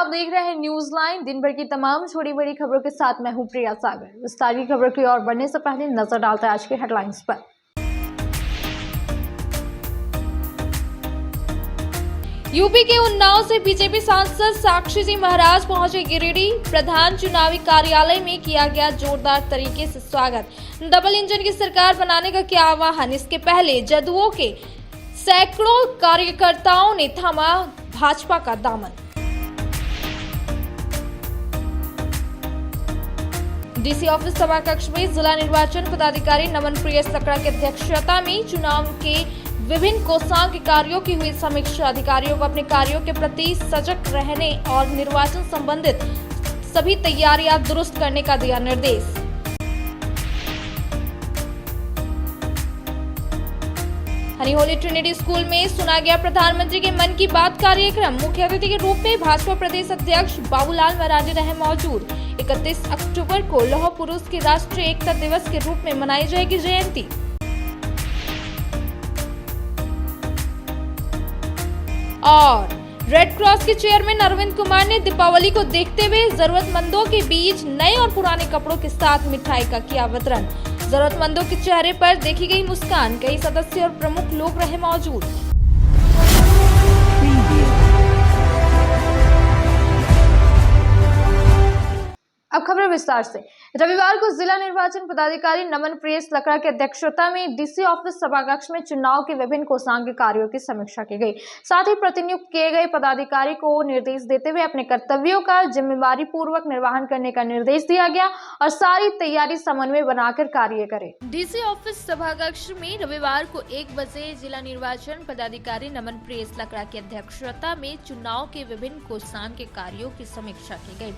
आप देख रहे हैं न्यूज लाइन। दिन भर की तमाम छोटी बड़ी खबरों के साथ मैं हूं प्रिया सागर। विस्तार की खबर की ओर बढ़ने से पहले नजर डालते हैं आज की हेडलाइंस पर। यूपी के उन्नाव से बीजेपी सांसद साक्षी जी महाराज पहुंचे गिरिडीह। प्रधान चुनावी कार्यालय में किया गया जोरदार तरीके से स्वागत। डबल इंजन की सरकार बनाने का किया आह्वान। इसके पहले जदयू के सैकड़ों कार्यकर्ताओं ने थामा भाजपा का दामन। डीसी ऑफिस सभाकक्ष में जिला निर्वाचन पदाधिकारी नमन प्रिय सकड़ा की अध्यक्षता में चुनाव के विभिन्न कोषांग के कार्यों की हुई समीक्षा। अधिकारियों को अपने कार्यों के प्रति सजग रहने और निर्वाचन संबंधित सभी तैयारियां दुरुस्त करने का दिया निर्देश। हनीहोली ट्रिनिटी स्कूल में सुना गया प्रधानमंत्री के मन की बात कार्यक्रम। मुख्य अतिथि के रूप में भाजपा प्रदेश अध्यक्ष बाबूलाल मरांडी रहे मौजूद। 31 अक्टूबर को लौह पुरुष के राष्ट्रीय एकता दिवस के रूप में मनाई जाएगी जयंती। और रेड क्रॉस के चेयरमैन अरविंद कुमार ने दीपावली को देखते हुए जरूरतमंदों के बीच नए और पुराने कपड़ों के साथ मिठाई का किया वितरण। जरूरतमंदों के चेहरे पर देखी गई मुस्कान। कई सदस्य और प्रमुख लोग रहे मौजूद। अब खबर विस्तार से। रविवार को जिला निर्वाचन पदाधिकारी नमन प्रिय सकड़ा की अध्यक्षता में डीसी ऑफिस सभाकक्ष में चुनाव के विभिन्न कोषांग के कार्यों की समीक्षा की गई। साथ ही प्रतिनियुक्त किए गए पदाधिकारी को निर्देश देते हुए अपने कर्तव्यों का जिम्मेवारी पूर्वक निर्वहन करने का निर्देश दिया गया और सारी तैयारी समन्वय बनाकर कार्य करे। डीसी ऑफिस सभाकक्ष में रविवार को 1 बजे जिला निर्वाचन पदाधिकारी नमन प्रिय सकड़ा की अध्यक्षता में चुनाव के विभिन्न कोषांग के कार्यों की समीक्षा की गई।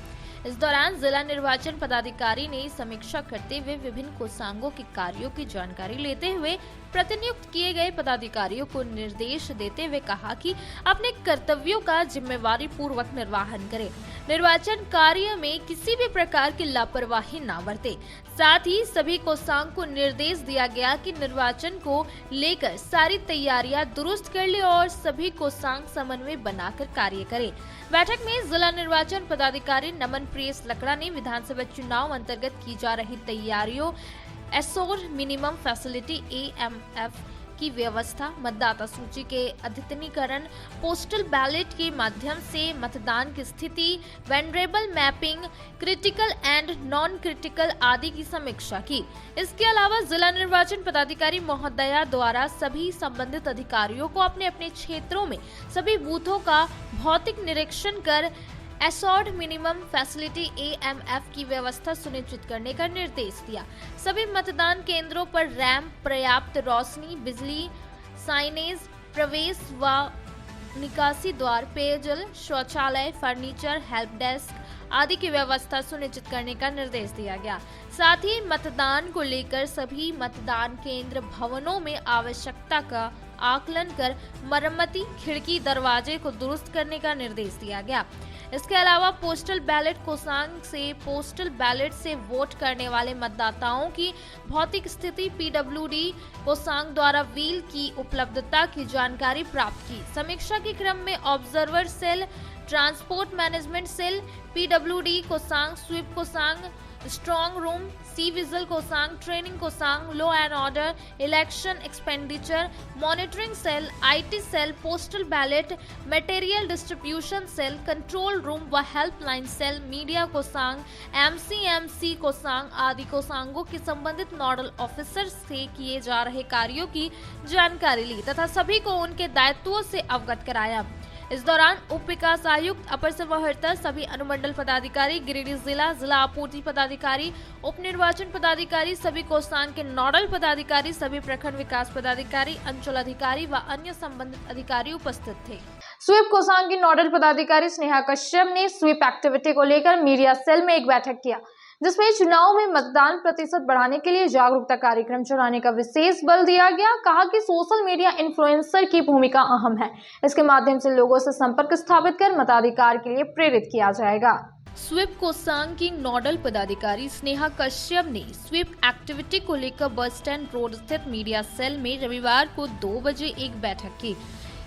इस दौरान जिला निर्वाचन पदाधिकारी ने समीक्षा करते हुए विभिन्न कोषांगों के कार्यों की जानकारी लेते हुए प्रतिनियुक्त किए गए पदाधिकारियों को निर्देश देते हुए कहा कि अपने कर्तव्यों का जिम्मेवारी पूर्वक निर्वहन करें। निर्वाचन कार्य में किसी भी प्रकार की लापरवाही न बरते। साथ ही सभी कोषांग को निर्देश दिया गया कि निर्वाचन को लेकर सारी तैयारियां दुरुस्त कर ले और सभी कोषांग समन्वय बनाकर कार्य करें। बैठक में जिला निर्वाचन पदाधिकारी नमन प्रिय सकड़ा ने विधानसभा चुनाव अंतर्गत की जा रही तैयारियों, एसोर मिनिमम फैसिलिटी AMF की व्यवस्था, मतदाता सूची के अद्यतनीकरण, पोस्टल बैलेट के माध्यम से मतदान की स्थिति, vulnerable mapping, critical and non critical आदि की समीक्षा की। इसके अलावा जिला निर्वाचन पदाधिकारी महोदया द्वारा सभी संबंधित अधिकारियों को अपने अपने क्षेत्रों में सभी बूथों का भौतिक निरीक्षण कर एसोर्ड मिनिमम फैसिलिटी AMF की व्यवस्था सुनिश्चित करने का निर्देश दिया। सभी मतदान केंद्रों पर रैंप, पर्याप्त रोशनी, बिजली, साइनेज, प्रवेश व निकासी द्वार, पेयजल, शौचालय, फर्नीचर, हेल्प डेस्क आदि की व्यवस्था सुनिश्चित करने का निर्देश दिया गया। साथ ही मतदान को लेकर सभी मतदान केंद्र भवनों में आवश्यकता का आकलन कर मरम्मती, खिड़की, दरवाजे को दुरुस्त करने का निर्देश दिया गया। इसके अलावा पोस्टल बैलेट कोषांग से पोस्टल बैलेट से वोट करने वाले मतदाताओं की भौतिक स्थिति, PWD कोषांग द्वारा व्हील की उपलब्धता की जानकारी प्राप्त की। समीक्षा के क्रम में observer cell, transport management cell, PWD कोषांग, स्वीप कोषांग, स्ट्रॉन्ग रूम, सी विजिल कोषांग, ट्रेनिंग कोषांग, law and order, election expenditure, monitoring cell, IT cell, postal ballot, material distribution cell, control room व हेल्पलाइन सेल, मीडिया कोषांग, MCMC कोषांग आदि कोषांगों के संबंधित नोडल ऑफिसर से किए जा रहे कार्यों की जानकारी ली तथा सभी को उनके दायित्वों से अवगत कराया। इस दौरान उप विकास आयुक्त, अपर समाहर्ता, सभी अनुमंडल पदाधिकारी, गिरिडीह जिला आपूर्ति पदाधिकारी, उप निर्वाचन पदाधिकारी, सभी कोषांग के नोडल पदाधिकारी, सभी प्रखंड विकास पदाधिकारी, अंचल अधिकारी व अन्य संबंधित अधिकारी उपस्थित थे। स्वीप कोषांग की नोडल पदाधिकारी स्नेहा कश्यप ने स्वीप एक्टिविटी को लेकर मीडिया सेल में एक बैठक किया, जिसमें चुनाव में मतदान प्रतिशत बढ़ाने के लिए जागरूकता कार्यक्रम चलाने का विशेष बल दिया गया। कहा कि सोशल मीडिया इन्फ्लुएंसर की भूमिका अहम है। इसके माध्यम से लोगों से संपर्क स्थापित कर मताधिकार के लिए प्रेरित किया जाएगा। स्वीप कोषांग की नोडल पदाधिकारी स्नेहा कश्यप ने स्वीप एक्टिविटी को लेकर बस स्टैंड रोड स्थित मीडिया सेल में रविवार को 2 बजे एक बैठक की।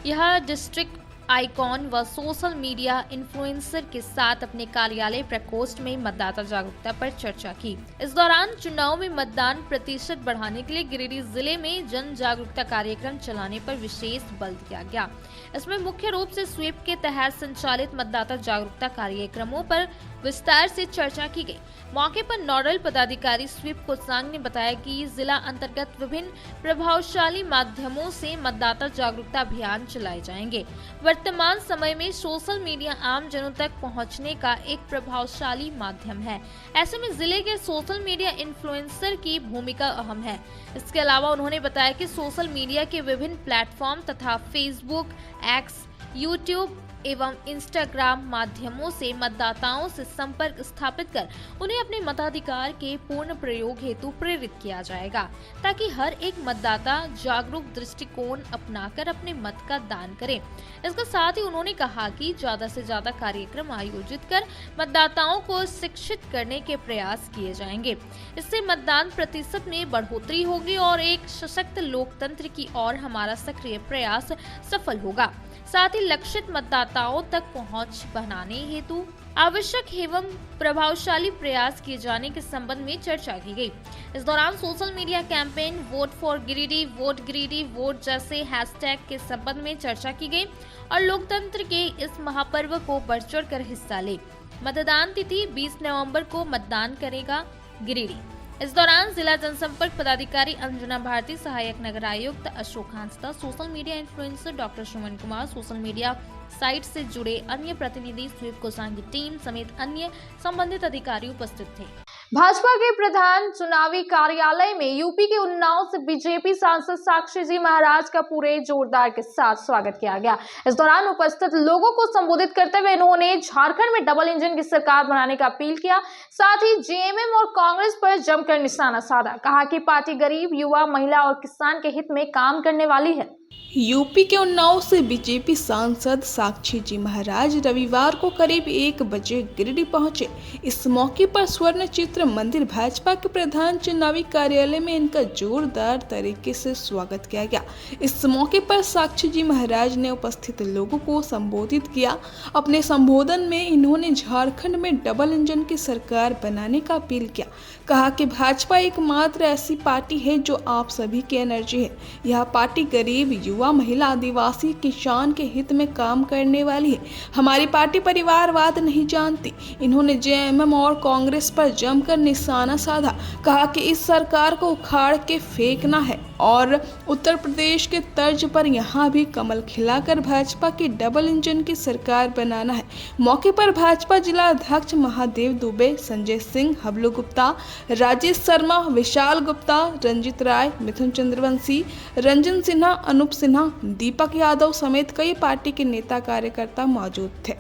यह डिस्ट्रिक्ट आइकॉन व सोशल मीडिया इन्फ्लुएंसर के साथ अपने कार्यालय प्रकोष्ठ में मतदाता जागरूकता पर चर्चा की। इस दौरान चुनाव में मतदान प्रतिशत बढ़ाने के लिए गिरिडीह जिले में जन जागरूकता कार्यक्रम चलाने पर विशेष बल दिया गया। इसमें मुख्य रूप से स्वीप के तहत संचालित मतदाता जागरूकता कार्यक्रमों पर विस्तार से चर्चा की गई। मौके पर नोडल पदाधिकारी स्वीप कोसांग ने बताया कि जिला अंतर्गत विभिन्न प्रभावशाली माध्यमों से मतदाता जागरूकता अभियान चलाए जाएंगे। वर्तमान समय में सोशल मीडिया आम जनों तक पहुंचने का एक प्रभावशाली माध्यम है। ऐसे में जिले के सोशल मीडिया इन्फ्लुएंसर की भूमिका अहम है। इसके अलावा उन्होंने बताया कि सोशल मीडिया के विभिन्न प्लेटफॉर्म तथा फेसबुक, एक्स, यूट्यूब एवं इंस्टाग्राम माध्यमों से मतदाताओं से संपर्क स्थापित कर उन्हें अपने मताधिकार के पूर्ण प्रयोग हेतु प्रेरित किया जाएगा, ताकि हर एक मतदाता जागरूक दृष्टिकोण अपनाकर अपने मत का दान करे। इसके साथ ही उन्होंने कहा कि ज्यादा से ज्यादा कार्यक्रम आयोजित कर मतदाताओं को शिक्षित करने के प्रयास किए जाएंगे। इससे मतदान प्रतिशत में बढ़ोतरी होगी और एक सशक्त लोकतंत्र की ओर हमारा सक्रिय प्रयास सफल होगा। साथ ही लक्षित मतदाताओं तक पहुंच बनाने हेतु आवश्यक एवं प्रभावशाली प्रयास किए जाने के संबंध में चर्चा की गई। इस दौरान social media campaign vote for Giridih, vote Giridih, vote जैसे हैशटैग के संबंध में चर्चा की गई और लोकतंत्र के इस महापर्व को बढ़ चढ़ कर हिस्सा ले। मतदान तिथि 20 नवंबर को मतदान करेगा गिरिडीह। इस दौरान जिला जनसंपर्क पदाधिकारी अंजना भारती, सहायक नगर आयुक्त Ashok Hansda, social media influencer doctor Suman Kumar, social media site से जुड़े अन्य प्रतिनिधि, स्वीप कोसांग की टीम समेत अन्य संबंधित अधिकारी उपस्थित थे। भाजपा के प्रधान चुनावी कार्यालय में यूपी के उन्नाव से बीजेपी सांसद साक्षी जी महाराज का पूरे जोरदार के साथ स्वागत किया गया। इस दौरान उपस्थित लोगों को संबोधित करते हुए उन्होंने झारखंड में डबल इंजन की सरकार बनाने का अपील किया। साथ ही जेएमएम और कांग्रेस पर जमकर निशाना साधा। कहा कि पार्टी गरीब, युवा, महिला और किसान के हित में काम करने वाली है। यूपी के उन्नाव से बीजेपी सांसद साक्षी जी महाराज रविवार को करीब 1 बजे गिरिडीह पहुंचे। इस मौके पर स्वर्ण चित्र मंदिर भाजपा के प्रधान चुनावी कार्यालय में इनका जोरदार तरीके से स्वागत किया गया। इस मौके पर साक्षी जी महाराज ने उपस्थित लोगों को संबोधित किया। अपने संबोधन में इन्होंने झारखंड में डबल इंजन की सरकार बनाने का अपील किया। कहा कि भाजपा एकमात्र ऐसी पार्टी है जो आप सभी की एनर्जी है। यह पार्टी गरीब, युवा, महिला, आदिवासी, किसान के हित में काम करने वाली है। हमारी पार्टी परिवारवाद नहीं जानती। इन्होंने जेएमएम और कांग्रेस पर जमकर निशाना साधा। कहा कि इस सरकार को उखाड़ के फेंकना है और उत्तर प्रदेश के तर्ज पर यहाँ भी कमल खिलाकर भाजपा की डबल इंजन की सरकार बनाना है। मौके पर भाजपा जिला अध्यक्ष महादेव दुबे, संजय सिंह, हबलू गुप्ता, राजेश शर्मा, विशाल गुप्ता, रंजित राय, मिथुन चंद्रवंशी, रंजन सिन्हा, अनूप सिन्हा, दीपक यादव समेत कई पार्टी के नेता कार्यकर्ता मौजूद थे।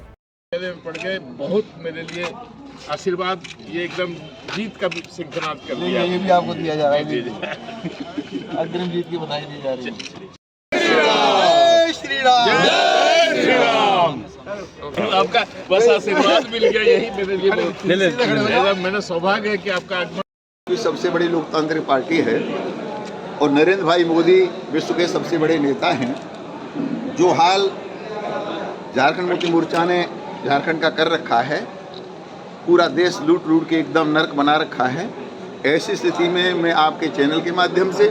पड़ गए बहुत मेरे लिए आशीर्वाद, ये एकदम जीत का सिंखनाद कर दिया। ये भी आपको दिया जा रहा है, अग्रिम जीत की बधाई दी जा रही है। जय श्री राम, जय श्री राम। आपका बस आशीर्वाद मिल गया, यही मेरे लिए मेरा सौभाग्य है कि आपका आगमन। सबसे बड़ी लोकतांत्रिक पार्टी है और नरेंद्र भाई मोदी विश्व के सबसे बड़े नेता हैं। जो हाल झारखंड मुक्ति मोर्चा ने झारखंड का कर रखा है, पूरा देश लूट लूट के एकदम नर्क बना रखा है। ऐसी स्थिति में मैं आपके चैनल के माध्यम से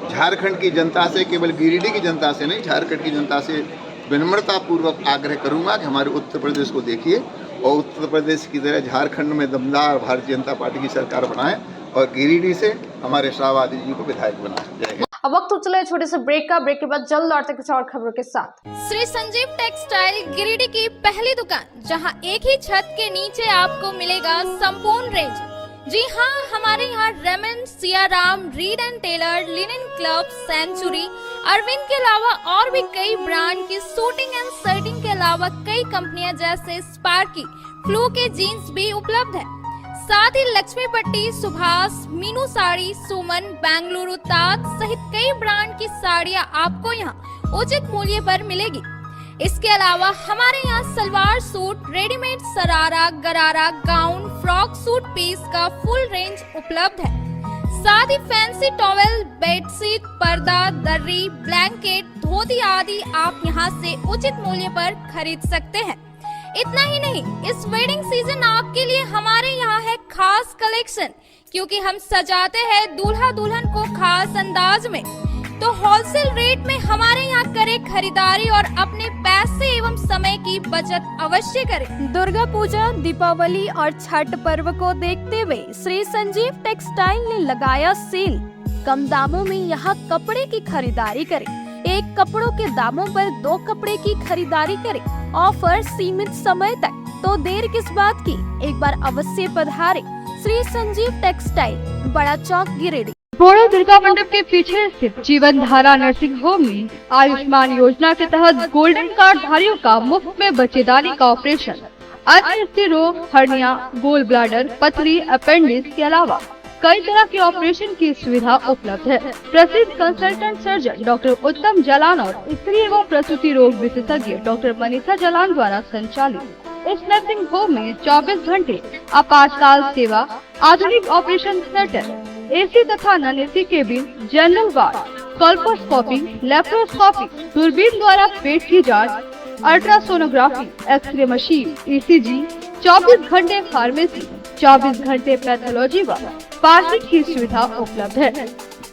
झारखंड की जनता से, केवल गिरिडीह की जनता से नहीं, झारखंड की जनता से विनम्रतापूर्वक आग्रह करूंगा कि हमारे उत्तर प्रदेश को देखिए और उत्तर प्रदेश की तरह झारखंड में दमदार भारतीय जनता पार्टी की सरकार बनाएं और गिरिडीह से हमारे शाहवादी जी को विधायक बनाएं। जय हिंद। अब वक्त हो चले छोटे से ब्रेक का। ब्रेक के बाद जल्द लौटते कुछ और खबरों के साथ। श्री संजीव टेक्सटाइल गिरिडीह की पहली दुकान, जहां एक ही छत के नीचे आपको मिलेगा संपूर्ण रेंज। जी हाँ, हमारे यहाँ Raymond, Siyaram, Reid and Taylor, linen club, Century, Arvind के अलावा और भी कई ब्रांड की सूटिंग एंड शर्टिंग के अलावा कई कंपनियां जैसे स्पार्की, फ्लू के जीन्स भी उपलब्ध है। साथ ही लक्ष्मी पट्टी, सुभाष, मीनू साड़ी, सुमन, बेंगलुरु ताज सहित कई ब्रांड की साड़ियां आपको यहाँ उचित मूल्य पर मिलेगी। इसके अलावा हमारे यहाँ सलवार सूट, रेडीमेड सरारा, गरारा, गाउन, फ्रॉक सूट पीस का फुल रेंज उपलब्ध है। साथ ही फैंसी टॉवेल, बेडशीट, पर्दा, दर्री, ब्लैंकेट, धोती आदि आप यहाँ से उचित मूल्य पर खरीद सकते हैं। इतना ही नहीं, इस वेडिंग सीजन आपके लिए हमारे यहाँ है खास कलेक्शन, क्योंकि हम सजाते हैं दूल्हा दुल्हन को खास अंदाज में। तो होलसेल रेट में हमारे यहाँ करें खरीदारी और अपने पैसे एवं समय की बचत अवश्य करें। दुर्गा पूजा, दीपावली और छठ पर्व को देखते हुए श्री संजीव टेक्सटाइल ने लगाया सेल। कम दामों में यहाँ कपड़े की खरीदारी करें। एक कपड़ों के दामों पर 2 कपड़े की खरीदारी करें। ऑफर सीमित समय तक, तो देर किस बात की, एक बार अवश्य पधारें। श्री संजीव टेक्सटाइल, बड़ा चौक, गिरिडीह। बोड़ो दुर्गा मंडप के पीछे स्थित जीवन धारा नर्सिंग होम में आयुष्मान योजना के तहत गोल्डन कार्ड धारियों का मुफ्त में बच्चेदानी का ऑपरेशन, अन्य स्थिर रोग, हर्निया, गोल ब्लैडर, पथरी, अपेंडिक्स के अलावा कई तरह के ऑपरेशन की सुविधा उपलब्ध है। प्रसिद्ध कंसल्टेंट सर्जन डॉक्टर उत्तम जलान और स्त्री एवं प्रसूति रोग विशेषज्ञ डॉक्टर मनीषा जलान द्वारा संचालित इस नर्सिंग होम में 24 घंटे आपातकाल सेवा, आधुनिक ऑपरेशन थिएटर, एसी तथा non AC cabin, general ward, colposcopy, laparoscopy, दूरबीन द्वारा पेट की जांच, अल्ट्रासोनोग्राफी, एक्सरे मशीन, ईसीजी, 24 घंटे फार्मेसी, 24 घंटे पैथोलॉजी व पार्किंग की सुविधा उपलब्ध है।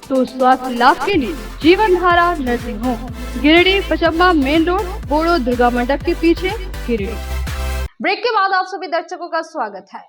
तो स्वास्थ्य लाभ के लिए Jeevan Dhara nursing home, Giridih, Pachamba main road, Bodo Durga Mandap के पीछे, गिरिडीह। ब्रेक के बाद आप सभी दर्शकों का स्वागत है।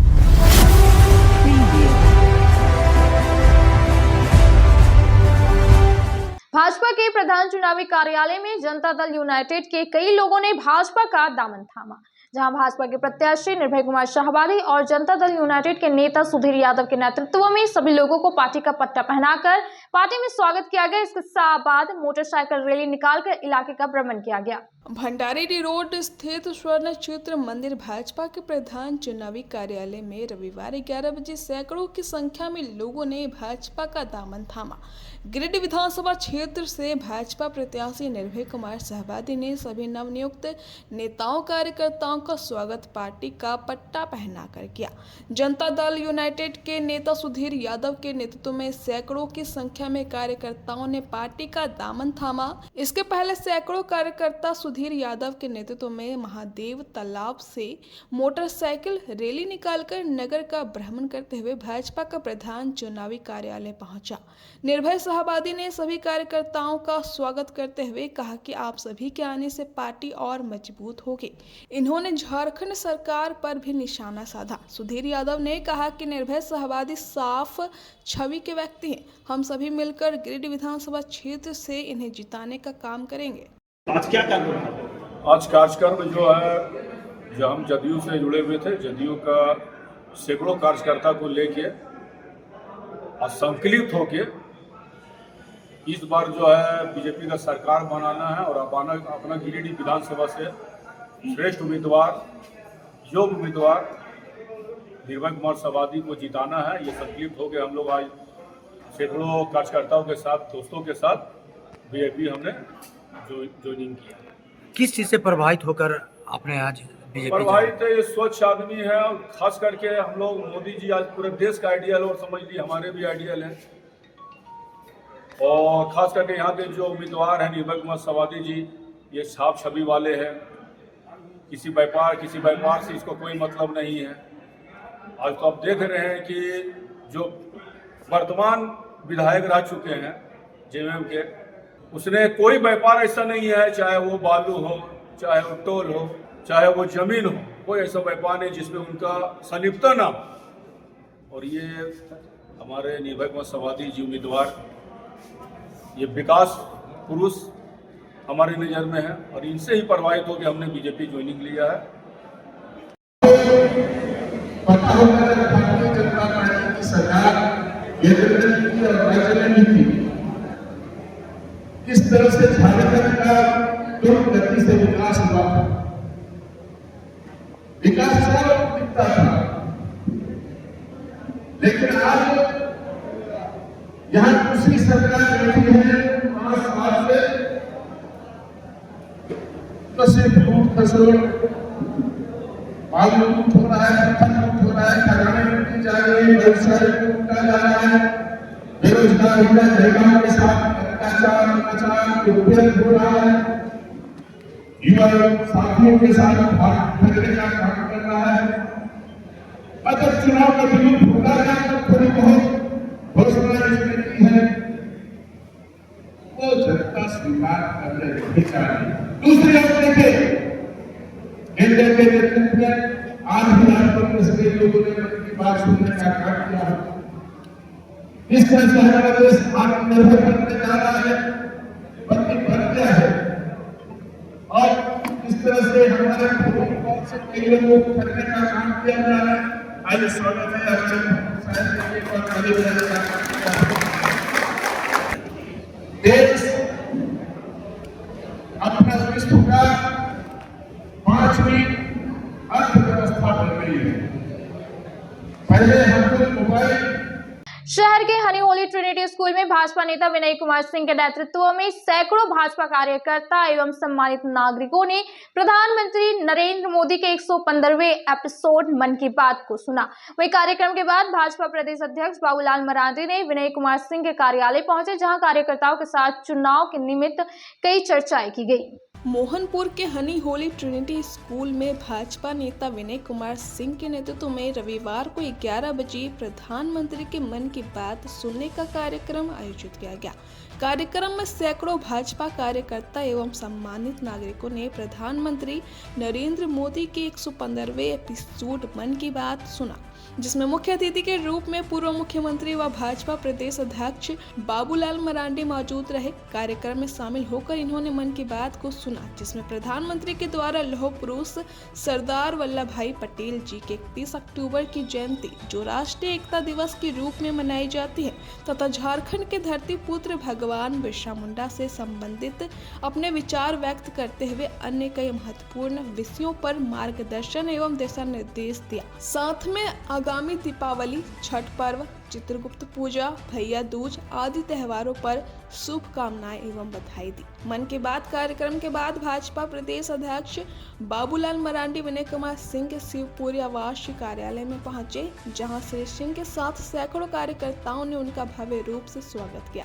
भाजपा के प्रधान चुनावी कार्यालय में जनता दल यूनाइटेड के कई लोगों ने भाजपा का दामन थामा, जहां भाजपा के प्रत्याशी निर्भय कुमार शाहबादी और जनता दल यूनाइटेड के नेता सुधीर यादव के नेतृत्व में सभी लोगों को पार्टी का पट्टा पहनाकर पार्टी में स्वागत किया गया। इसके बाद मोटरसाइकिल रैली निकालकर इलाके का भ्रमण किया गया। भंडारी रोड स्थित स्वर्ण चित्र मंदिर भाजपा के प्रधान चुनावी कार्यालय में रविवार 11 बजे सैकड़ों की संख्या में लोगों ने भाजपा का दामन थामा। गिरिडीह विधानसभा क्षेत्र से भाजपा प्रत्याशी निर्भय कुमार शाहबादी ने सभी नवनियुक्त नेताओं कार्यकर्ताओं का स्वागत पार्टी का पट्टा पहनाकर किया। जनता दल यूनाइटेड के नेता सुधीर यादव के नेतृत्व में सैकड़ों की संख्या में कार्यकर्ताओं ने पार्टी का दामन थामा। इसके पहले सैकड़ों कार्यकर्ता सुधीर यादव के नेतृत्व में महादेव तालाब से मोटरसाइकिल रैली निकालकर नगर का भ्रमण करते हुए भाजपा का प्रधान चुनावी कार्यालय पहुंचा। निर्भय शाहबादी ने सभी कार्यकर्ताओं का स्वागत करते हुए कहा कि आप सभी के आने से पार्टी और मजबूत होगी। इन्होंने झारखंड सरकार पर भी निशाना साधा। सुधीर यादव ने कहा कि निर्भय शाहबादी साफ छवि के व्यक्ति हैं। हम सभी मिलकर गिरिडीह विधानसभा क्षेत्र से इन्हें जिताने का काम करेंगे। आज क्या कार्यक्रम? आज कार्यक्रम जो है, जो हम जदयू से जुड़े हुए थे, जदयू का सैकड़ों कार्यकर्ता को लेके और संकलित होके इस बार जो है बीजेपी का सरकार बनाना है और अपना गिरिडीह विधानसभा से श्रेष्ठ उम्मीदवार, योग्य उम्मीदवार निर्भय कुमार शाहबादी को जिताना है। ये संकलित होकर हम लोग आज सैकड़ों कार्यकर्ताओं के साथ, दोस्तों के साथ बीजेपी हमने ज्वाइनिंग किया। किस चीज़ से प्रभावित होकर आपने आज बीजेपी प्रभावित है? ये स्वच्छ आदमी है और खास करके हम लोग मोदी जी आज पूरे देश का आइडियल और समझ ली हमारे भी आइडियल है। और खास करके यहाँ के जो उम्मीदवार हैं निर्भय कुमार शाहबादी जी, ये छाप छवि वाले हैं। किसी व्यापार से इसको कोई मतलब नहीं है। आज तो आप देख रहे हैं कि जो वर्तमान विधायक रह चुके हैं जेएमएम के, उसने कोई व्यापार ऐसा नहीं है, चाहे वो बालू हो, चाहे वो टोल हो, चाहे वो जमीन हो, कोई ऐसा व्यापार नहीं जिसमें उनका संलिप्तता ना हो। और ये हमारे निर्भय कुमार शाहबादी जी उम्मीदवार, ये विकास पुरुष हमारी नज़र में है और इनसे ही प्रभावित होकर हमने बीजेपी ज्वाइनिंग लिया है। पता होगा भारतीय जनता पार्टी की सरकार केंद्र में थी और राज्य में भी थी, किस तरह से झारखंड का तुरंत गति से विकास हुआ था। विकास सब दिखता था, लेकिन आज यहाँ दूसरी सरकार बैठी है 5 साल से, तो सिर्फ लूट खसोट, बालू लूट हो रहा है, पत्थर लूट हो रहा है, खजाने लूटी जा रही है, व्यवसाय लूटा जा रहा है। बेरोजगारी में महिलाओं के साथ अत्याचार उपयोग हो रहा है, युवा साथियों के साथ भागने का काम कर रहा है। अगर चुनाव का विरोध होगा तो थोड़ी बहुत घोषणा इसने की है, वो जनता स्वीकार करने नहीं चाहिए। दूसरी ओर देखिए, इंडिया के नेतृत्व में आज भी कांग्रेस के लोगों ने मन की बात सुनने का काम किया है। इस तरह से हमारा देश आत्मनिर्भर बनने जा रहा है, बन गया है, और इस तरह से हमारे भूमि से कई लोगों को करने का काम किया जा रहा है। आज स्वागत है हमारे देश अपना विश्व का 5वीं अर्थव्यवस्था बन गई है। पहले हम लोग मोबाइल शहर के हनी होली ट्रिनिटी स्कूल में भाजपा नेता विनय कुमार सिंह के नेतृत्व में सैकड़ों भाजपा कार्यकर्ता एवं सम्मानित नागरिकों ने प्रधानमंत्री नरेंद्र मोदी के 115वें एपिसोड मन की बात को सुना। वहीं कार्यक्रम के बाद भाजपा प्रदेश अध्यक्ष बाबूलाल मरांडी ने विनय कुमार सिंह के कार्यालय पहुंचे, जहां कार्यकर्ताओं के साथ चुनाव के निमित्त कई चर्चाएं की गई। मोहनपुर के हनी होली ट्रिनिटी स्कूल में भाजपा नेता विनय कुमार सिंह के नेतृत्व में रविवार को 11 बजे प्रधानमंत्री के मन की बात सुनने का कार्यक्रम आयोजित किया गया। कार्यक्रम में सैकड़ों भाजपा कार्यकर्ता एवं सम्मानित नागरिकों ने प्रधानमंत्री नरेंद्र मोदी के 115वें एपिसोड मन की बात सुना, जिसमें मुख्य अतिथि के रूप में पूर्व मुख्यमंत्री व भाजपा प्रदेश अध्यक्ष बाबूलाल मरांडी मौजूद रहे। कार्यक्रम में शामिल होकर इन्होंने मन की बात को सुना, जिसमें प्रधानमंत्री के द्वारा लौह पुरुष सरदार वल्लभ भाई पटेल जी के 31 अक्टूबर की जयंती जो राष्ट्रीय एकता दिवस के रूप में मनाई जाती है तथा झारखंड के धरती पुत्र भगवान बिरसा मुंडा से संबंधित अपने विचार व्यक्त करते हुए अन्य कई महत्वपूर्ण विषयों पर मार्गदर्शन एवं दिशा निर्देश दिया। साथ में आगामी दीपावली, छठ पर्व, चित्रगुप्त पूजा, भैया दूज आदि त्योहारों पर शुभकामनाएं एवं बधाई दी। मन की बात कार्यक्रम के बाद भाजपा प्रदेश अध्यक्ष बाबूलाल मरांडी विनय कुमार सिंह के शिवपुरी आवासीय कार्यालय में पहुंचे, जहां श्री सिंह के साथ सैकड़ों कार्यकर्ताओं ने उनका भव्य रूप से स्वागत किया।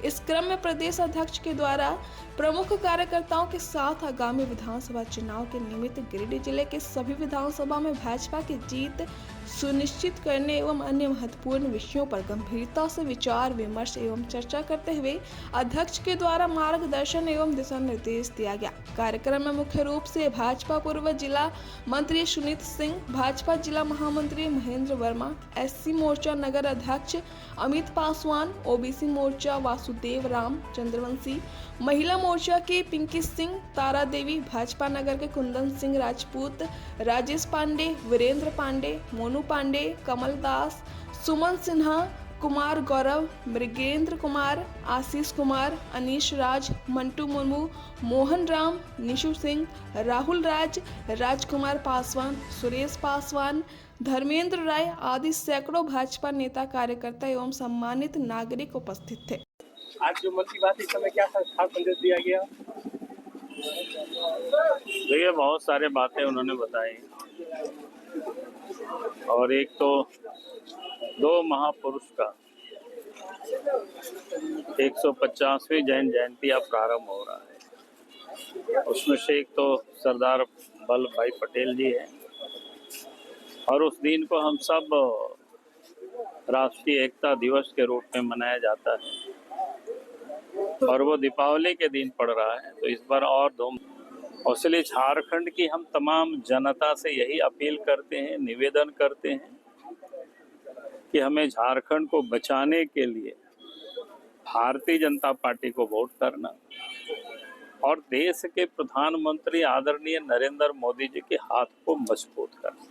इस क्रम में प्रदेश अध्यक्ष के द्वारा प्रमुख कार्यकर्ताओं के साथ आगामी विधानसभा चुनाव के निमित्त गिरिडीह जिले के सभी विधानसभा में भाजपा की जीत सुनिश्चित करने एवं अन्य महत्वपूर्ण विषयों पर गंभीरता से विचार विमर्श एवं चर्चा करते हुए अध्यक्ष के द्वारा मार्गदर्शन एवं दिशा निर्देश दिया गया। कार्यक्रम में मुख्य रूप से भाजपा पूर्व जिला मंत्री सुनीत सिंह, भाजपा जिला महामंत्री महेंद्र वर्मा, एससी मोर्चा नगर अध्यक्ष अमित पासवान, ओबीसी मोर्चा वासुदेव राम चंद्रवंशी, महिला मोर्चा की पिंकी सिंह, तारा देवी, भाजपा नगर के कुंदन सिंह राजपूत, राजेश पांडे, वीरेंद्र पांडे, मोनू पांडे, कमल दास, सुमन सिन्हा, कुमार गौरव, मृगेंद्र कुमार, आशीष कुमार, अनीश राज, मंटू मुर्मू, मोहन राम, निशु सिंह, राहुल राज, राजकुमार पासवान, सुरेश पासवान, धर्मेंद्र राय आदि सैकड़ों भाजपा नेता कार्यकर्ता एवं सम्मानित नागरिक उपस्थित थे। आज जो मन की बात इस समय क्या खास संदेश दिया गया? देखिए, बहुत सारे बातें उन्होंने बताई और एक तो 2 महापुरुष का 150वीं जैन जयंती अब प्रारंभ हो रहा है। उसमें से एक तो सरदार वल्लभ भाई पटेल जी हैं और उस दिन को हम सब राष्ट्रीय एकता दिवस के रूप में मनाया जाता है और वो दीपावली के दिन पड़ रहा है, तो इस बार और धूम। और इसलिए झारखंड की हम तमाम जनता से यही अपील करते हैं, निवेदन करते हैं कि हमें झारखंड को बचाने के लिए भारतीय जनता पार्टी को वोट करना और देश के प्रधानमंत्री आदरणीय नरेंद्र मोदी जी के हाथ को मजबूत करना।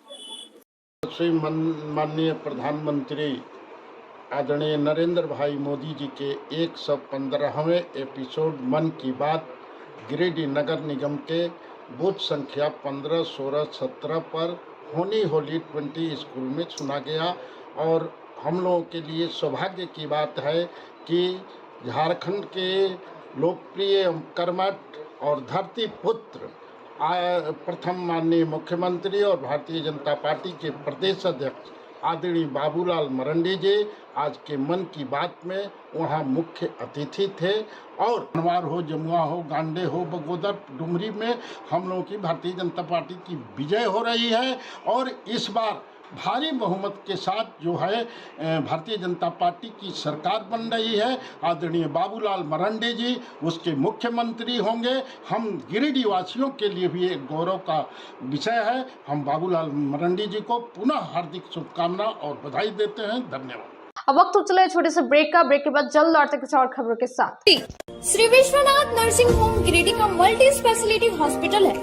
श्री माननीय प्रधानमंत्री आदरणीय नरेंद्र भाई मोदी जी के 115वें एपिसोड मन की बात गिरिडीह नगर निगम के बूथ संख्या 15, 16, 17 पर होनी होली 20 स्कूल में सुना गया। और हम लोगों के लिए सौभाग्य की बात है कि झारखंड के लोकप्रिय कर्मठ और धरती पुत्र प्रथम माननीय मुख्यमंत्री और भारतीय जनता पार्टी के प्रदेश अध्यक्ष आदरणीय बाबूलाल मरंडी जी आज के मन की बात में वहाँ मुख्य अतिथि थे। और बनवार हो, जमुआ हो, गांडे हो, बगोदर, डुमरी में हम लोगों की भारतीय जनता पार्टी की विजय हो रही है। और इस बार भारी बहुमत के साथ जो है भारतीय जनता पार्टी की सरकार बन रही है। आदरणीय बाबूलाल मरंडी जी उसके मुख्यमंत्री होंगे। हम गिरिडीह वासियों के लिए भी एक गौरव का विषय है। हम बाबूलाल मरंडी जी को पुनः हार्दिक शुभकामना और बधाई देते हैं। धन्यवाद। अब वक्त हो चले छोटे से ब्रेक का। ब्रेक के बाद जल्द लौटते कुछ और खबरों के साथ। श्री विश्वनाथ नर्सिंग होम गिरिडीह का मल्टी स्पेशलिटी हॉस्पिटल है।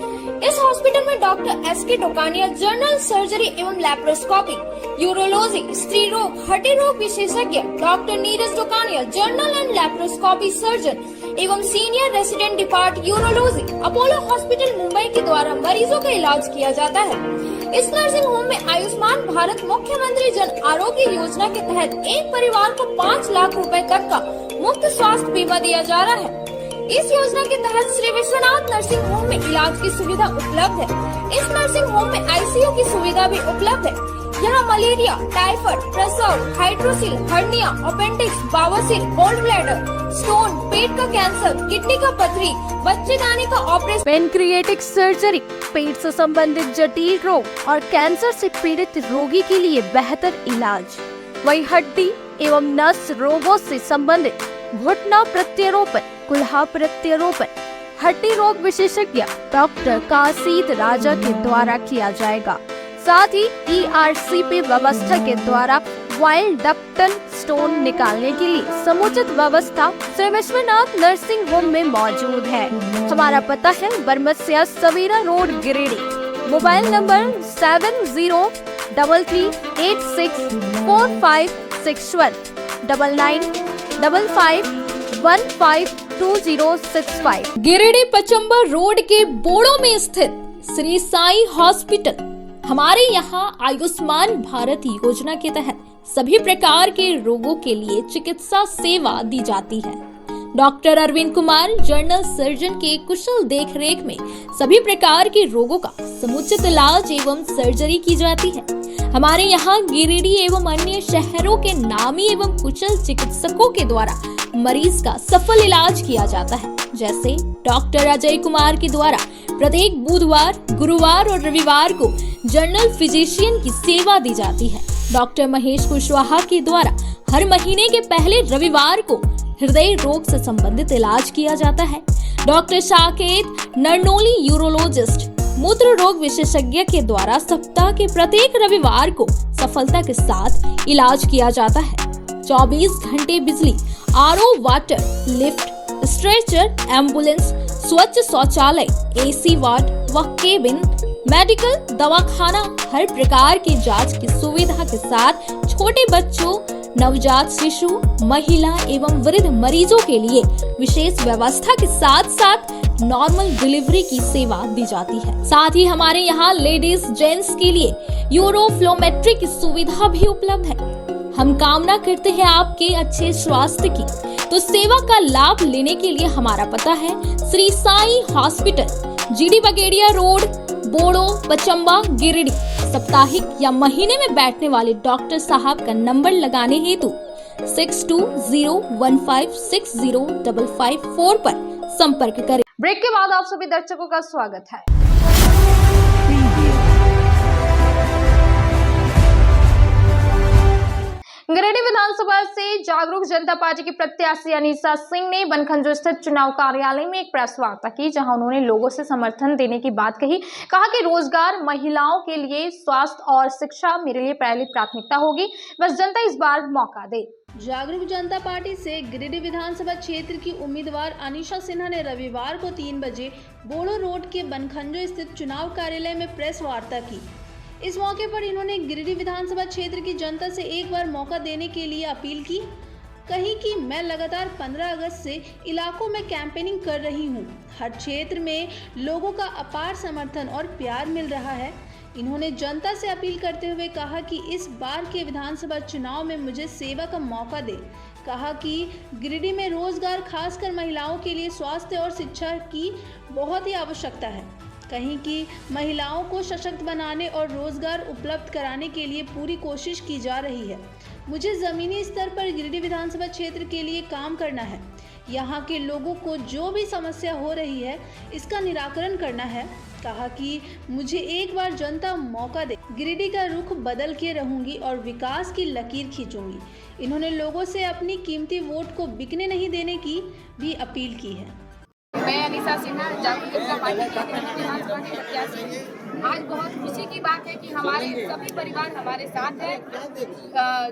इस हॉस्पिटल में doctor S K. Dokania general surgery एवं लैप्रोस्कोपी, यूरोलॉजी, स्त्री रोग, हड्डी रोग विशेषज्ञ, doctor Neeraj Dokania general and laparoscopy surgeon एवं senior resident depart urology Apollo hospital Mumbai के द्वारा मरीजों का इलाज किया जाता है। इस नर्सिंग होम में आयुष्मान भारत मुख्यमंत्री जन आरोग्य योजना के तहत एक परिवार को 5 लाख रुपए तक का मुफ्त स्वास्थ्य बीमा दिया जा रहा है। इस योजना के तहत श्री विश्वनाथ नर्सिंग होम में इलाज की सुविधा उपलब्ध है। इस नर्सिंग होम में आईसीयू की सुविधा भी उपलब्ध है। यहाँ मलेरिया, टाइफाइड, प्रसव, हाइड्रोसिल, हर्निया, अपेंडिक्स, बवासीर, गोल्ड ब्लैडर, स्टोन, पेट का कैंसर, किडनी का पथरी, बच्चेदानी का ऑपरेशन, पेनक्रिएटिक सर्जरी, पेट से संबंधित जटिल रोग और कैंसर से पीड़ित रोगी के लिए बेहतर इलाज। वही हड्डी एवं नस रोगों से संबंधित घुटना प्रत्यारोपण, कुल्हा प्रत्यारोपण, हड्डी रोग विशेषज्ञ डॉक्टर कासिद राजा के द्वारा किया जाएगा। साथ ही ERCP व्यवस्था के द्वारा वाइल्ड डक्टल स्टोन निकालने के लिए समुचित व्यवस्था श्री विश्वनाथ नर्सिंग होम में मौजूद है। हमारा पता है Barmasiya Savera road Giridih. Mobile number 7008645612 9955152065। Giridih Pachambar road के बोड़ो में स्थित श्री साई हॉस्पिटल। हमारे यहाँ आयुष्मान भारत योजना के तहत सभी प्रकार के रोगों के लिए चिकित्सा सेवा दी जाती है। Doctor Arvind Kumar general surgeon के कुशल देखरेख में सभी प्रकार के रोगों का समुचित इलाज एवं सर्जरी की जाती है। हमारे यहाँ गिरिडीह एवं अन्य शहरों के नामी एवं कुशल चिकित्सकों के द्वारा मरीज का सफल इलाज किया जाता है। जैसे डॉक्टर अजय कुमार के द्वारा प्रत्येक बुधवार, गुरुवार और रविवार को जनरल फिजिशियन की सेवा दी जाती है। डॉक्टर महेश कुशवाहा के द्वारा हर महीने के पहले रविवार को हृदय रोग से संबंधित इलाज किया जाता है। डॉक्टर साकेत नरनोली यूरोलॉजिस्ट मूत्र रोग विशेषज्ञ के द्वारा सप्ताह के प्रत्येक रविवार को सफलता के साथ इलाज किया जाता है। 24 घंटे बिजली, RO water, lift, stretcher, ambulance, स्वच्छ शौचालय, AC वार्ड व केबिन, मेडिकल, दवाखाना, हर प्रकार की जांच की सुविधा के साथ छोटे बच्चों, नवजात शिशु, महिला एवं वृद्ध मरीजों के लिए विशेष व्यवस्था के साथ साथ नॉर्मल डिलीवरी की सेवा दी जाती है। साथ ही हमारे यहाँ लेडीज जेंट्स के लिए यूरोफ्लोमेट्री की सुविधा भी उपलब्ध है। हम कामना करते हैं आपके अच्छे स्वास्थ्य की, तो सेवा का लाभ लेने के लिए हमारा पता है Shri Sai hospital, GD Bagedia road, Bodo, Pachamba, Giridih. साप्ताहिक या महीने में बैठने वाले डॉक्टर साहब का नंबर लगाने हेतु 6201560554 पर संपर्क करें। ब्रेक के बाद आप सभी दर्शकों का स्वागत है। गिरिडीह विधानसभा से जागरूक जनता पार्टी की प्रत्याशी अनीसा सिंह ने बनखंजो स्थित चुनाव कार्यालय में एक प्रेस वार्ता की, जहां उन्होंने लोगों से समर्थन देने की बात कही। कहा कि रोजगार, महिलाओं के लिए स्वास्थ्य और शिक्षा मेरे लिए पहली प्राथमिकता होगी, बस जनता इस बार मौका दे। जागरूक जनता पार्टी से गिरिडीह विधानसभा क्षेत्र की उम्मीदवार अनीसा सिन्हा ने रविवार को 3 बजे बोड़ो रोड के बनखंजो स्थित चुनाव कार्यालय में प्रेस वार्ता की। इस मौके पर इन्होंने गिरिडीह विधानसभा क्षेत्र की जनता से एक बार मौका देने के लिए अपील की। कही कि मैं लगातार 15 अगस्त से इलाकों में कैंपेनिंग कर रही हूं। हर क्षेत्र में लोगों का अपार समर्थन और प्यार मिल रहा है। इन्होंने जनता से अपील करते हुए कहा कि इस बार के विधानसभा चुनाव में मुझे सेवा का मौका दे। कहा कि गिरिडीह में रोजगार, खासकर महिलाओं के लिए स्वास्थ्य और शिक्षा की बहुत ही आवश्यकता है। कहीं कि महिलाओं को सशक्त बनाने और रोजगार उपलब्ध कराने के लिए पूरी कोशिश की जा रही है। मुझे ज़मीनी स्तर पर गिरिडीह विधानसभा क्षेत्र के लिए काम करना है। यहाँ के लोगों को जो भी समस्या हो रही है इसका निराकरण करना है। कहा कि मुझे एक बार जनता मौका दे, गिरिडीह का रुख बदल के रहूंगी और विकास की लकीर खींचूंगी। इन्होंने लोगों से अपनी कीमती वोट को बिकने नहीं देने की भी अपील की है। मैं अनीसा सिन्हा, जागरूक जनता पार्टी के गिरिडीह विधानसभा की प्रत्याशी हूँ। आज बहुत खुशी की बात है कि हमारे सभी परिवार हमारे साथ है।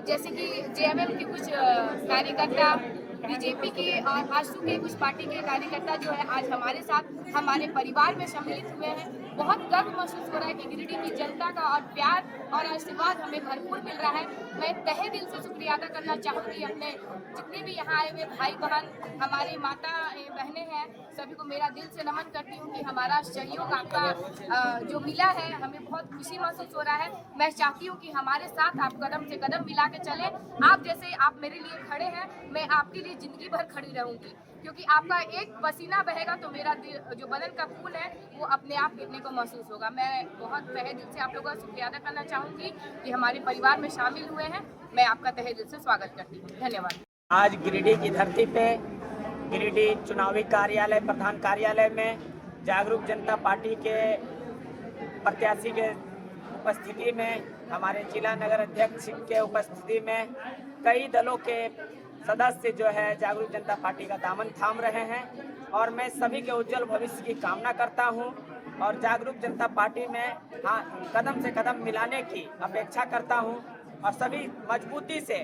जैसे कि जेएमएम के कुछ कार्यकर्ता, बीजेपी के और आजसू के कुछ पार्टी के कार्यकर्ता जो है आज हमारे साथ हमारे परिवार में सम्मिलित हुए हैं। बहुत गर्व महसूस हो रहा है कि गिरिडीह की जनता का और प्यार और आशीर्वाद हमें भरपूर मिल रहा है। मैं तहे दिल से शुक्रिया अदा करना चाहूँगी अपने जितने भी यहाँ आए हुए भाई बहन, हमारे माता बहनें हैं, सभी को मेरा दिल से नमन करती हूँ कि हमारा सहयोग आपका जो मिला है हमें बहुत खुशी महसूस हो रहा है। मैं चाहती हूँ कि हमारे साथ आप कदम से कदम मिला के चलें। आप जैसे आप मेरे लिए खड़े हैं, मैं आपके लिए जिंदगी भर खड़ी रहूँगी, क्योंकि आपका एक पसीना बहेगा तो मेरा जो बदन का खून है वो अपने आप गिरने को महसूस होगा। मैं बहुत तहे दिल से आप लोगों का शुक्रिया अदा करना चाहूँगी कि हमारे परिवार में शामिल हुए हैं। मैं आपका तहे दिल से स्वागत करती हूँ। धन्यवाद। आज गिरिडीह की धरती पे गिरिडीह चुनावी कार्यालय, प्रधान कार्यालय में जागरूक जनता पार्टी के प्रत्याशी के उपस्थिति में, हमारे जिला नगर अध्यक्ष के उपस्थिति में कई दलों के सदस्य जो है जागरूक जनता पार्टी का दामन थाम रहे हैं और मैं सभी के उज्जवल भविष्य की कामना करता हूं और जागरूक जनता पार्टी में कदम से कदम मिलाने की अपेक्षा करता हूं और सभी मजबूती से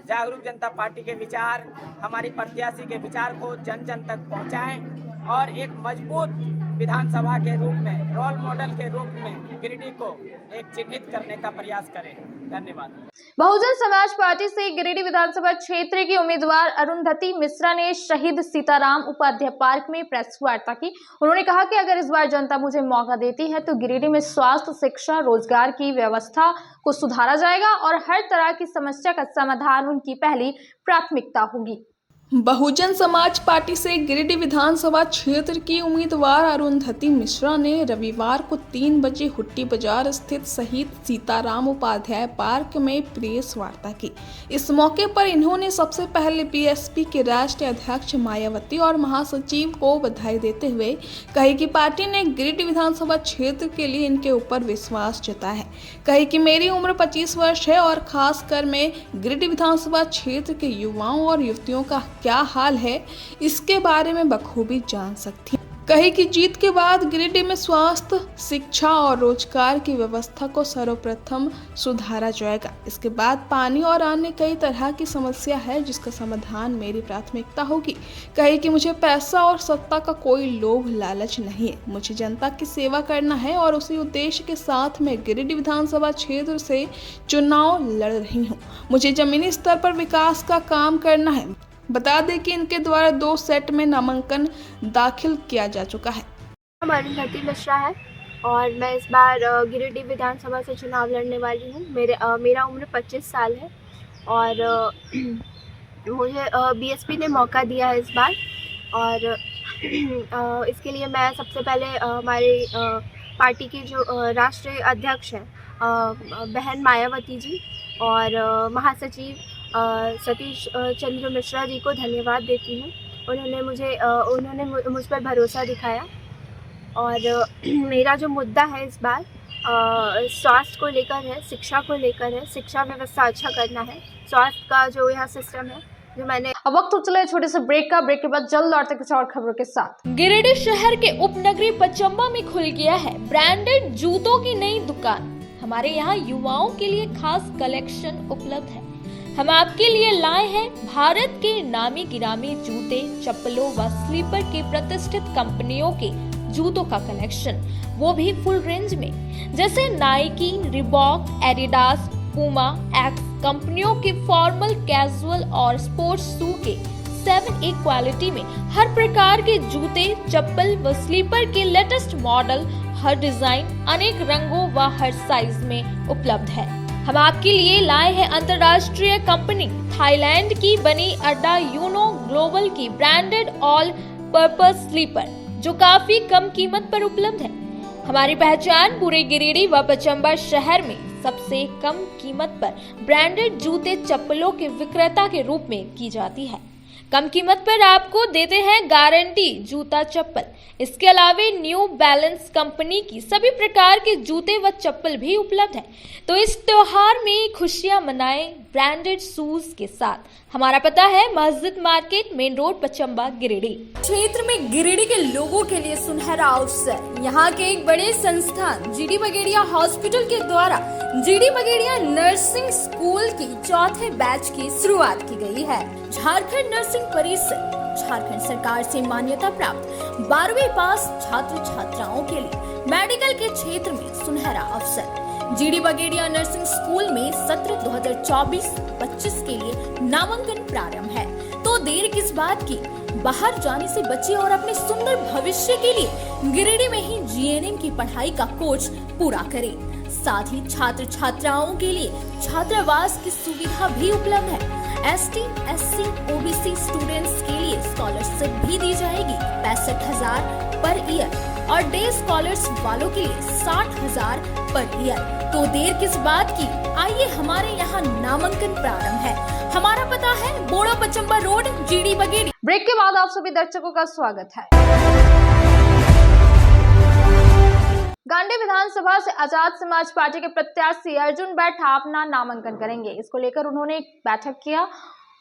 जागरूक जनता पार्टी के विचार, हमारी प्रत्याशी के विचार को जन जन तक पहुंचाएं और एक मजबूत विधानसभा के रूप में, रोल मॉडल के रूप में गिरिडीह को एक चिन्हित करने का प्रयास करें। धन्यवाद। बहुजन समाज पार्टी से गिरिडीह विधानसभा क्षेत्र की उम्मीदवार अरुंधति मिश्रा ने शहीद सीताराम उपाध्याय पार्क में प्रेस वार्ता की। उन्होंने कहा कि अगर इस बार जनता मुझे मौका देती है तो गिरिडीह में स्वास्थ्य, शिक्षा, रोजगार की व्यवस्था को सुधारा जाएगा और हर तरह की समस्या का समाधान उनकी पहली प्राथमिकता होगी। बहुजन समाज पार्टी से गिरिडीह विधानसभा क्षेत्र की उम्मीदवार अरुंधति मिश्रा ने रविवार को 3 बजे हुट्टी बाजार स्थित शहीद सीताराम उपाध्याय पार्क में प्रेस वार्ता की। इस मौके पर इन्होंने सबसे पहले बीएसपी के राष्ट्रीय अध्यक्ष मायावती और महासचिव को बधाई देते हुए कही कि पार्टी ने गिरिडीह विधानसभा क्षेत्र के लिए इनके ऊपर विश्वास जताया है। कही कि मेरी उम्र 25 वर्ष है और खासकर मैं गिरिडीह विधानसभा क्षेत्र के युवाओं और युवतियों का क्या हाल है इसके बारे में बखूबी जान सकती हैं। कही कि जीत के बाद गिरिडीह में स्वास्थ्य, शिक्षा और रोजगार की व्यवस्था को सर्वप्रथम सुधारा जाएगा। इसके बाद पानी और अन्य कई तरह की समस्या है जिसका समाधान मेरी प्राथमिकता होगी। कही कि मुझे पैसा और सत्ता का कोई लोभ लालच नहीं है, मुझे जनता की सेवा करना है और उसी उद्देश्य के साथ मैं गिरिडीह विधानसभा क्षेत्र से चुनाव लड़ रही हूँ। मुझे जमीनी स्तर पर विकास का काम करना है। बता दें कि इनके द्वारा 2 सेट में नामांकन दाखिल किया जा चुका है। अरुंधति मिश्रा है और मैं इस बार गिरिडीह विधानसभा से चुनाव लड़ने वाली हूँ। मेरा उम्र 25 साल है और मुझे बीएसपी ने मौका दिया है इस बार और इसके लिए मैं सबसे पहले हमारे पार्टी के जो राष्ट्रीय अध्यक्ष हैं बहन मायावती जी और महासचिव सतीश चंद्र मिश्रा जी को धन्यवाद देती हूँ। उन्होंने मुझ पर भरोसा दिखाया और मेरा जो मुद्दा है इस बार स्वास्थ्य को लेकर है, शिक्षा को लेकर है। शिक्षा व्यवस्था अच्छा करना है, स्वास्थ्य का जो यहाँ सिस्टम है जो मैंने। अब वक्त हो चला है छोटे से ब्रेक का। ब्रेक के बाद जल्द लौटते कुछ और खबरों के साथ। गिरिडीह शहर के उपनगरी पचम्बा में खुल गया है ब्रांडेड जूतों की नई दुकान। हमारे यहाँ युवाओं के लिए खास कलेक्शन उपलब्ध है। हम आपके लिए लाए हैं भारत के नामी गिरामी जूते, चप्पलों व स्लीपर के प्रतिष्ठित कंपनियों के जूतों का कलेक्शन, वो भी फुल रेंज में, जैसे Nike, Reebok, Adidas, Puma, x कंपनियों के फॉर्मल, कैजुअल और स्पोर्ट्स शू के 7A क्वालिटी में हर प्रकार के जूते, चप्पल व स्लीपर के लेटेस्ट मॉडल, हर डिजाइन, अनेक रंगों व हर साइज में उपलब्ध है। हम आपके लिए लाए हैं अंतर्राष्ट्रीय कंपनी थाईलैंड की बनी अड्डा यूनो ग्लोबल की ब्रांडेड ऑल पर्पस स्लीपर, जो काफी कम कीमत पर उपलब्ध है। हमारी पहचान पूरे गिरिडीह व पचंबा शहर में सबसे कम कीमत पर ब्रांडेड जूते चप्पलों के विक्रेता के रूप में की जाती है। कम कीमत पर आपको देते हैं गारंटी जूता चप्पल। इसके अलावा न्यू बैलेंस कंपनी की सभी प्रकार के जूते व चप्पल भी उपलब्ध हैं। तो इस त्योहार में खुशियां मनाएं ब्रांडेड शूज के साथ। हमारा पता है मस्जिद market, main road, Pachamba, Giridih. क्षेत्र में गिरिडीह के लोगों के लिए सुनहरा अवसर। यहाँ के एक बड़े संस्थान जीडी बगेड़िया हॉस्पिटल के द्वारा जीडी बगेड़िया नर्सिंग स्कूल की चौथे बैच की शुरुआत की गई है। झारखंड नर्सिंग परिषद झारखंड सरकार से मान्यता प्राप्त 12वीं पास छात्र छात्राओं के लिए मेडिकल के क्षेत्र में सुनहरा अवसर। जीडी बगेड़िया नर्सिंग स्कूल में सत्र 2024-25 के लिए नामांकन प्रारंभ है। तो देर किस बात की, बाहर जाने से बचिए और अपने सुंदर भविष्य के लिए गिरिडीह में ही जीएनएम की पढ़ाई का कोर्स पूरा करें। साथ ही छात्र छात्राओं के लिए छात्रावास की सुविधा भी उपलब्ध है। एसटी, एससी, ओबीसी स्टूडेंट्स के लिए स्कॉलरशिप भी दी जाएगी 65,000 पर ईयर और डे स्कॉलर्स वालों के लिए 60,000 पर ईयर। तो देर किस बात की, आइए हमारे यहाँ नामांकन प्रारंभ है। हमारा पता है Boda Pachamba road, GD Bagedia. Break के बाद आप सभी दर्शकों का स्वागत है। गांडी विधानसभा से आजाद समाज पार्टी के प्रत्याशी अर्जुन बैठा अपना नामांकन करेंगे। इसको लेकर उन्होंने एक बैठक किया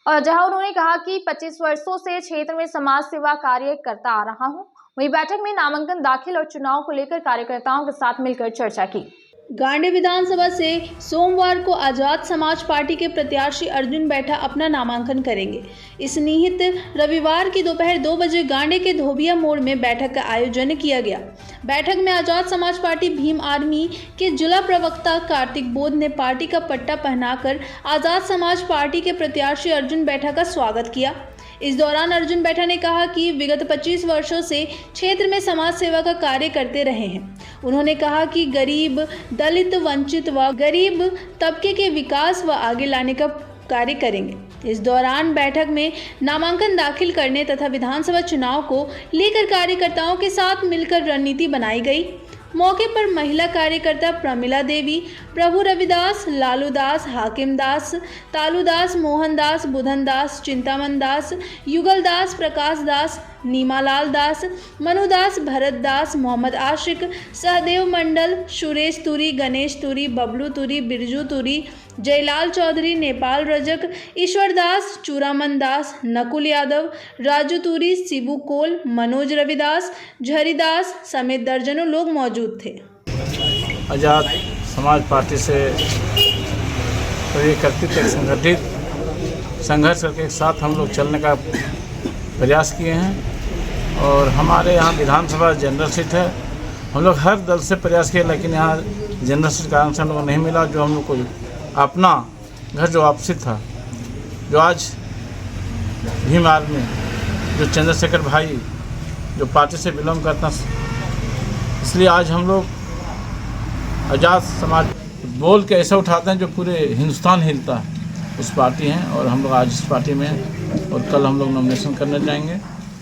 और जहां उन्होंने कहा कि 25 वर्षों से क्षेत्र में समाज सेवा कार्य करता आ रहा हूं। वहीं बैठक में नामांकन दाखिल और चुनाव को लेकर कार्यकर्ताओं के साथ मिलकर चर्चा की। गांडी विधानसभा से सोमवार को आजाद समाज पार्टी के प्रत्याशी अर्जुन बैठा अपना नामांकन करेंगे। इस निहित रविवार की दोपहर 2 बजे गांडी के धोबिया मोड़ में बैठक का आयोजन किया गया। बैठक में आजाद समाज पार्टी भीम आर्मी के जिला प्रवक्ता कार्तिक बोध ने पार्टी का पट्टा पहनाकर आजाद समाज पार्टी के प्रत्याशी अर्जुन बैठा का स्वागत किया। इस दौरान अर्जुन बैठा ने कहा कि विगत 25 वर्षों से क्षेत्र में समाज सेवा का कार्य करते रहे हैं। उन्होंने कहा कि गरीब, दलित, वंचित व गरीब तबके के विकास व आगे लाने का कार्य करेंगे। इस दौरान बैठक में नामांकन दाखिल करने तथा विधानसभा चुनाव को लेकर कार्यकर्ताओं के साथ मिलकर रणनीति बनाई गई। मौके पर महिला कार्यकर्ता प्रमिला देवी, प्रभु रविदास, लालू दास, हाकिम दास, तालू दास, मोहन दास, बुधन दास, चिंतामन दास, युगल दास, प्रकाश दास, नीमालाल दास, मनु दास, भरत दास, मोहम्मद आशिक, सहदेव मंडल, सुरेश तुरी, गणेश तुरी, बबलू तुरी, बिरजू तुरी, जयलाल चौधरी, नेपाल रजक, ईश्वर दास, चूरामन दास, नकुल यादव, राजू तुरी, शिबू कोल, मनोज रविदास, झरीदास समेत दर्जनों लोग मौजूद थे। आजाद समाज पार्टी से परिकल्पित एक संगठित संघर्ष के साथ हम लोग चलने का प्रयास किए हैं और हमारे यहाँ विधानसभा जनरल सीट है। हम लोग हर दल से प्रयास किए लेकिन यहाँ जनरल सीट का कारण से हम लोग नहीं मिला। जो हम लोग को अपना घर जो वापसी था, जो आज भीम आर्मी, जो चंद्रशेखर भाई जो पार्टी से बिलोंग करता, इसलिए आज हम लोग आजाद समाज बोल के ऐसा उठाते हैं जो पूरे हिंदुस्तान हिलता है, उस पार्टी हैं। और हम लोग आज इस पार्टी में और कल हम लोग नॉमिनेशन करने जाएंगे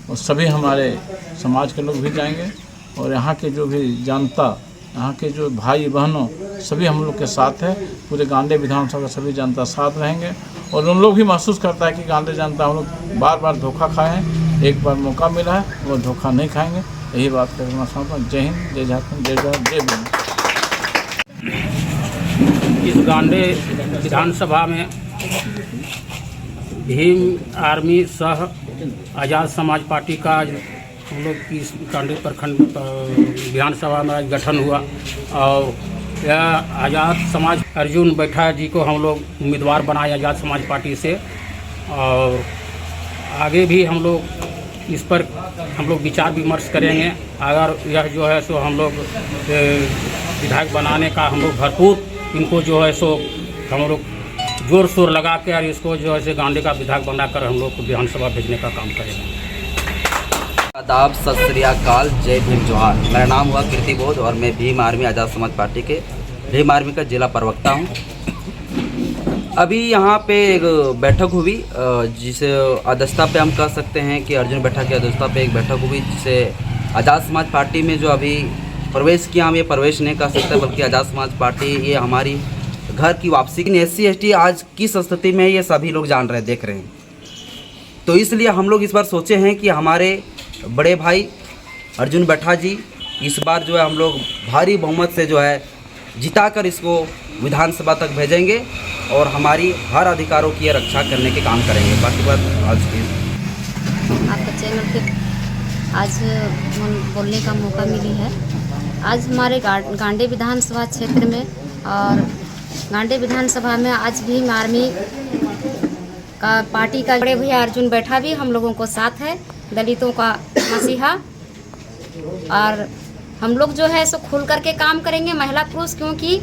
और सभी हमारे समाज के लोग भी जाएंगे और यहाँ के जो भी जनता, यहाँ के जो भाई बहनों सभी हम लोग के साथ है। पूरे गांडी विधानसभा का सभी जनता साथ रहेंगे और उन लोग भी महसूस करता है कि गांडी जनता हम लोग बार बार धोखा खाए हैं, एक बार मौका मिला है वो धोखा नहीं खाएंगे। यही बात करना चाहता हूँ। जय हिंद, जय झारखंड, जय जवाहर, जय भीम। इस गांडी विधानसभा में भीम आर्मी सह आज़ाद समाज पार्टी का हम लोग की गांडी प्रखंड विधानसभा में गठन हुआ और यह आज़ाद समाज अर्जुन बैठा जी को हम लोग उम्मीदवार बनाए आज़ाद समाज पार्टी से। और आगे भी हम लोग इस पर हम लोग विचार विमर्श करेंगे। अगर यह जो है सो हम लोग विधायक बनाने का हम लोग भरपूर इनको जो है सो हम लोग जोर शोर लगा के और इसको जो है गांधी का विधायक बनाकर हम लोग को विधानसभा भेजने का काम करेंगे। आदाब, सत श्री अकाल, जय भीम, जोहार। मेरा नाम हुआ कीर्ति बोध और मैं भीम आर्मी आज़ाद समाज पार्टी के भीम आर्मी का जिला प्रवक्ता हूँ। अभी यहाँ पे एक बैठक हुई जिसे अध्यक्षता पे हम कह सकते हैं कि अर्जुन बैठक की अध्यक्षता पे एक बैठक हुई जिसे आज़ाद समाज पार्टी में जो अभी प्रवेश किया, हम ये प्रवेश नहीं कर सकते, बल्कि आज़ाद समाज पार्टी ये हमारी घर की वापसी की। SC/ST आज किस स्थिति में ये सभी लोग जान रहे देख रहे हैं। तो इसलिए हम लोग इस बार सोचे हैं कि हमारे बड़े भाई अर्जुन बैठा जी इस बार जो है हम लोग भारी बहुमत से जो है जिताकर इसको विधानसभा तक भेजेंगे और हमारी हर अधिकारों की रक्षा करने के काम करेंगे। बाकी बात आज की आपका चैनल पे आज बोलने का मौका मिली है। आज हमारे गांडे विधानसभा क्षेत्र में और गांडे विधानसभा में आज भी आर्मी का पार्टी का बड़े भैया अर्जुन बैठा भी हम लोगों को साथ है, दलितों का मसीहा। और हम लोग जो है सो खुल करके काम करेंगे महिला पुरुष, क्योंकि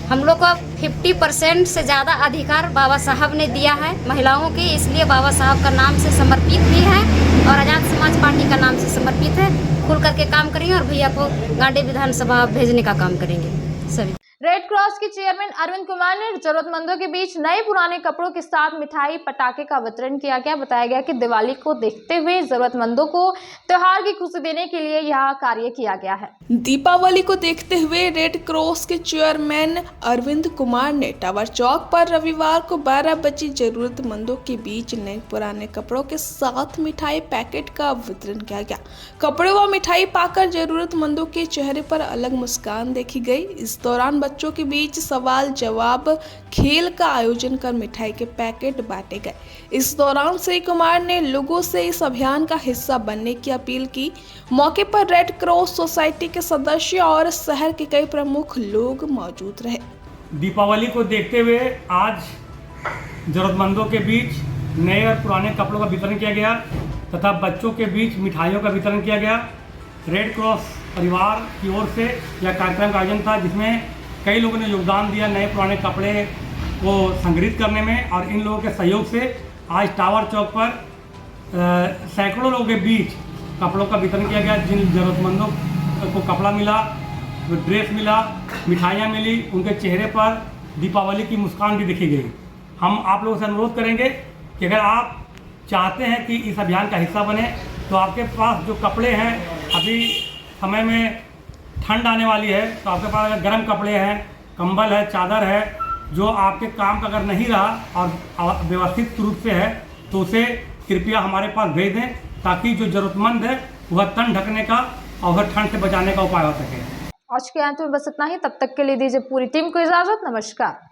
हम लोग को 50% से ज़्यादा अधिकार बाबा साहब ने दिया है महिलाओं के, इसलिए बाबा साहब का नाम से समर्पित भी है और आज़ाद समाज पार्टी का नाम से समर्पित है। खुल करके काम करेंगे और भैया को गांडे विधानसभा भेजने का काम करेंगे सभी। रेड क्रॉस के चेयरमैन अरविंद कुमार ने जरूरतमंदों के बीच नए पुराने कपड़ों के साथ मिठाई पटाखे का वितरण किया गया। बताया गया कि दिवाली को देखते हुए जरूरतमंदों को त्योहार की खुशी देने के लिए यह कार्य किया गया है। दीपावली को देखते हुए रेड क्रॉस के चेयरमैन अरविंद कुमार ने टावर चौक पर रविवार को 12 बजे जरूरतमंदों के बीच नए पुराने कपड़ों के साथ मिठाई पैकेट का वितरण किया गया। कपड़े व मिठाई पाकर जरूरतमंदों के चेहरे पर अलग मुस्कान देखी गई। इस दौरान बच्चों के बीच सवाल जवाब खेल का आयोजन कर मिठाई के पैकेट बांटे गए। इस दौरान श्री कुमार ने लोगों से इस अभियान का हिस्सा बनने की अपील की। मौके पर रेड क्रॉस सोसाइटी के सदस्य और शहर के कई प्रमुख लोग मौजूद रहे। दीपावली को देखते हुए आज जरूरतमंदों के बीच नए और पुराने कपड़ों का वितरण किया गया तथा बच्चों के बीच मिठाइयों का वितरण किया गया। रेड क्रॉस परिवार की ओर से यह कार्यक्रम का आयोजन था, जिसमें कई लोगों ने योगदान दिया नए पुराने कपड़े को संग्रहित करने में। और इन लोगों के सहयोग से आज टावर चौक पर सैकड़ों लोगों के बीच कपड़ों का वितरण किया गया। जिन ज़रूरतमंदों को कपड़ा मिला, ड्रेस मिला, मिठाइयाँ मिली, उनके चेहरे पर दीपावली की मुस्कान भी देखी गई। हम आप लोगों से अनुरोध करेंगे कि अगर आप चाहते हैं कि इस अभियान का हिस्सा बने तो आपके पास जो कपड़े हैं, अभी समय में ठंड आने वाली है तो आपके पास अगर गर्म कपड़े हैं, कंबल है, चादर है, जो आपके काम का अगर नहीं रहा और व्यवस्थित रूप से है तो उसे कृपया हमारे पास भेज दें, ताकि जो ज़रूरतमंद है वह तन ढकने का और ठंड से बचाने का उपाय हो सके। आज के अंत में बस इतना ही। तब तक के लिए दीजिए पूरी टीम को इजाजत। नमस्कार।